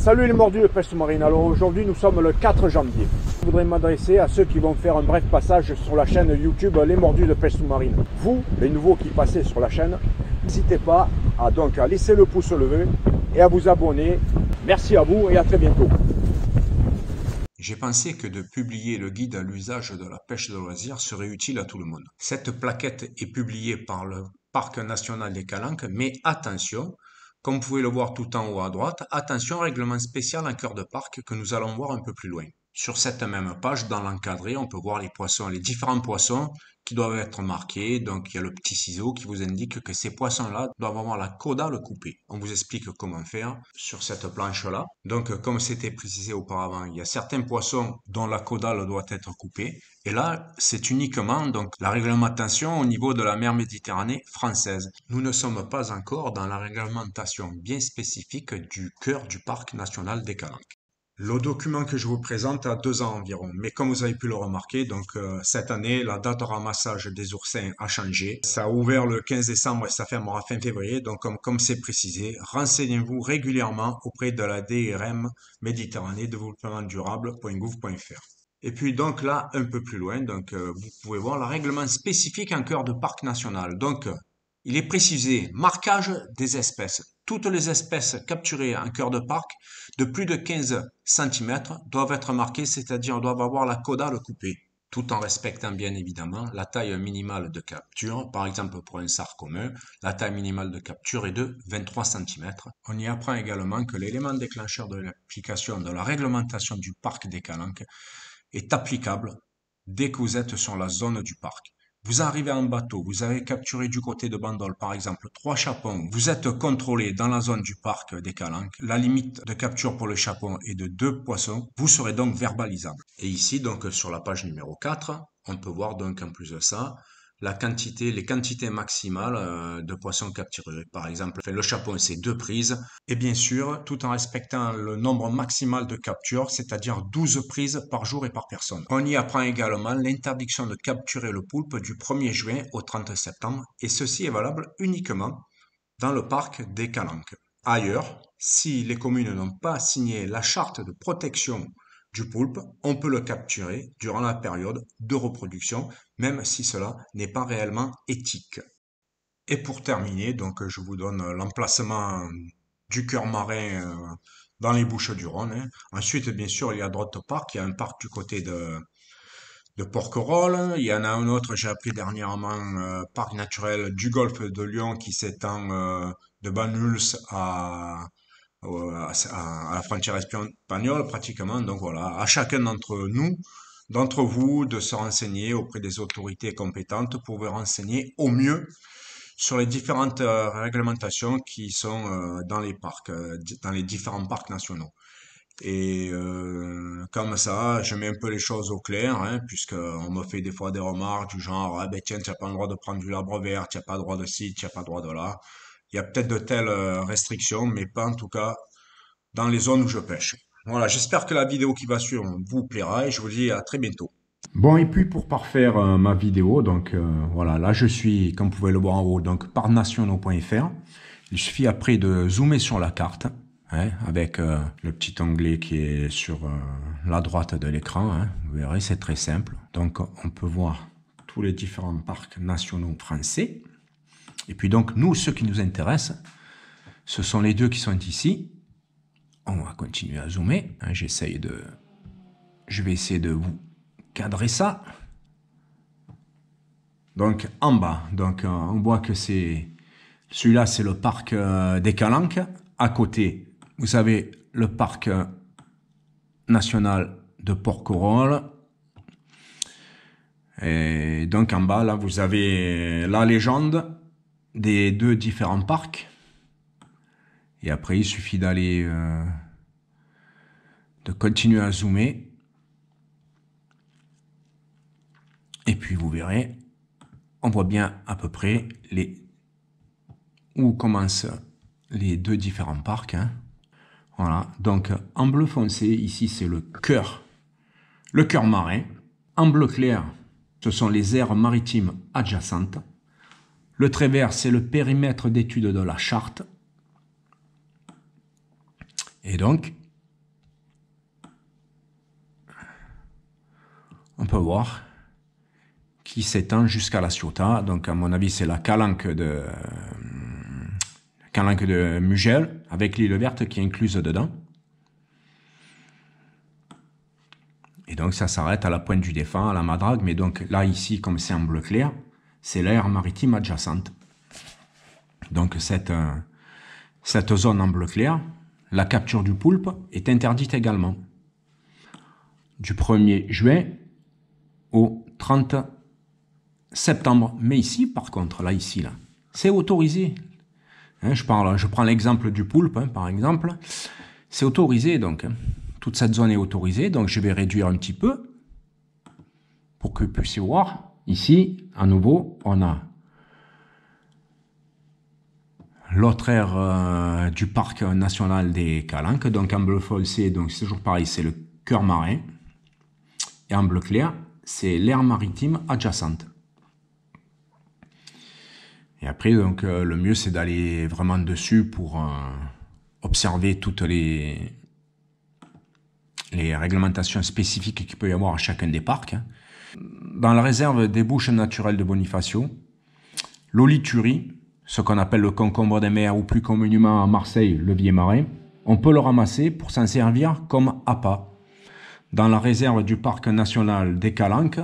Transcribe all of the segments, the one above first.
Salut les mordus de pêche sous-marine. Alors aujourd'hui nous sommes le 4 janvier. Je voudrais m'adresser à ceux qui vont faire un bref passage sur la chaîne YouTube Les Mordus de pêche sous-marine. Vous, les nouveaux qui passez sur la chaîne, n'hésitez pas à laisser le pouce levé et à vous abonner. Merci à vous et à très bientôt. J'ai pensé que de publier le guide à l'usage de la pêche de loisirs serait utile à tout le monde. Cette plaquette est publiée par le Parc national des Calanques, mais attention, comme vous pouvez le voir tout en haut à droite, attention au règlement spécial en cœur de parc que nous allons voir un peu plus loin. Sur cette même page, dans l'encadré, on peut voir les poissons, les différents poissons qui doivent être marqués. Donc il y a le petit ciseau qui vous indique que ces poissons-là doivent avoir la caudale coupée. On vous explique comment faire sur cette planche-là. Donc comme c'était précisé auparavant, il y a certains poissons dont la caudale doit être coupée. Et là, c'est uniquement donc la réglementation au niveau de la mer Méditerranée française. Nous ne sommes pas encore dans la réglementation bien spécifique du cœur du parc national des Calanques. Le document que je vous présente a 2 ans environ, mais comme vous avez pu le remarquer, donc cette année, la date de ramassage des oursins a changé. Ça a ouvert le 15 décembre et ça fermera fin février, donc comme c'est précisé, renseignez-vous régulièrement auprès de la DRM Méditerranée Développement Durable.gouv.fr. Et puis donc là, un peu plus loin, donc vous pouvez voir le règlement spécifique en cœur de parc national. Donc il est précisé marquage des espèces. Toutes les espèces capturées en cœur de parc de plus de 15 cm doivent être marquées, c'est-à-dire doivent avoir la caudale coupée, tout en respectant bien évidemment la taille minimale de capture. Par exemple, pour un sard commun, la taille minimale de capture est de 23 cm. On y apprend également que l'élément déclencheur de l'application de la réglementation du parc des Calanques est applicable dès que vous êtes sur la zone du parc. Vous arrivez en bateau, vous avez capturé du côté de Bandol, par exemple, 3 chapons. Vous êtes contrôlé dans la zone du parc des Calanques. La limite de capture pour le chapon est de 2 poissons. Vous serez donc verbalisable. Et ici, donc, sur la page numéro 4, on peut voir donc, en plus de ça, les quantités maximales de poissons capturés. Par exemple, le chapon, c'est 2 prises. Et bien sûr, tout en respectant le nombre maximal de captures, c'est-à-dire 12 prises par jour et par personne. On y apprend également l'interdiction de capturer le poulpe du 1er juin au 30 septembre, et ceci est valable uniquement dans le parc des Calanques. Ailleurs, si les communes n'ont pas signé la charte de protection du poulpe, on peut le capturer durant la période de reproduction, même si cela n'est pas réellement éthique. Et pour terminer, donc je vous donne l'emplacement du cœur marin dans les Bouches-du-Rhône. Hein. Ensuite, bien sûr, il y a d'autres parcs. Il y a un parc du côté de Porquerolles. Il y en a un autre, j'ai appris dernièrement, parc naturel du golfe de Lion qui s'étend de Banyuls à la frontière espagnole pratiquement. Donc voilà, à chacun d'entre vous, de se renseigner auprès des autorités compétentes pour vous renseigner au mieux sur les différentes réglementations qui sont dans les parcs, dans les différents parcs nationaux. Et comme ça, je mets un peu les choses au clair, hein, puisque on me fait des fois des remarques du genre, ah ben tiens, tu n'as pas le droit de prendre du labre vert, tu n'as pas le droit de ci, tu n'as pas le droit de là. Il y a peut-être de telles restrictions, mais pas en tout cas dans les zones où je pêche. Voilà, j'espère que la vidéo qui va suivre vous plaira et je vous dis à très bientôt. Bon, et puis pour parfaire ma vidéo, donc voilà, là je suis, comme vous pouvez le voir en haut, donc parcnationaux.fr. Il suffit après de zoomer sur la carte, hein, avec le petit onglet qui est sur la droite de l'écran. Hein, vous verrez, c'est très simple. Donc on peut voir tous les différents parcs nationaux français. Et puis donc, nous, ce qui nous intéresse, ce sont les deux qui sont ici. On va continuer à zoomer. Hein, je vais essayer de vous cadrer ça. Donc en bas, donc on voit que celui-là, c'est le parc des Calanques. À côté, vous avez le parc national de Porquerolles. Et donc en bas, là, vous avez la légende des 2 différents parcs. Et après, il suffit d'aller, de continuer à zoomer. Et puis vous verrez, on voit bien à peu près où commencent les 2 différents parcs. Hein. Voilà, donc en bleu foncé, ici c'est le cœur marin. En bleu clair, ce sont les aires maritimes adjacentes. Le trait vert, c'est le périmètre d'étude de la charte. Et donc, on peut voir, qui s'étend jusqu'à la Ciotat. Donc à mon avis c'est la calanque de Mugel, avec l'île verte qui est incluse dedans. Et donc ça s'arrête à la pointe du Défunt, à la Madrague, mais donc là ici, comme c'est en bleu clair, c'est l'aire maritime adjacente. Donc cette zone en bleu clair, la capture du poulpe est interdite également. Du 1er juin au 30 septembre. Mais ici, par contre, là, c'est autorisé. Hein, je prends l'exemple du poulpe, hein, par exemple. C'est autorisé, donc. Hein. Toute cette zone est autorisée, donc je vais réduire un petit peu pour que vous puissiez voir. Ici, à nouveau, on a l'autre aire du parc national des Calanques, donc en bleu foncé, donc c'est toujours pareil, c'est le cœur marin, et en bleu clair, c'est l'aire maritime adjacente. Et après, donc, le mieux, c'est d'aller vraiment dessus pour observer toutes les réglementations spécifiques qu'il peut y avoir à chacun des parcs. Dans la réserve des bouches naturelles de Bonifacio, l'oliturie, ce qu'on appelle le concombre des mers ou plus communément à Marseille, le levier marin, on peut le ramasser pour s'en servir comme appât. Dans la réserve du parc national des Calanques,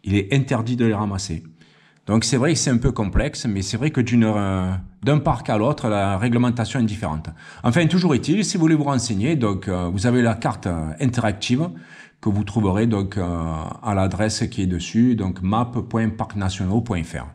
il est interdit de les ramasser. Donc c'est vrai que c'est un peu complexe, mais c'est vrai que d'un parc à l'autre, la réglementation est différente. Enfin, toujours est-il, si vous voulez vous renseigner, donc vous avez la carte interactive que vous trouverez donc à l'adresse qui est dessus, donc map.parcnationaux.fr.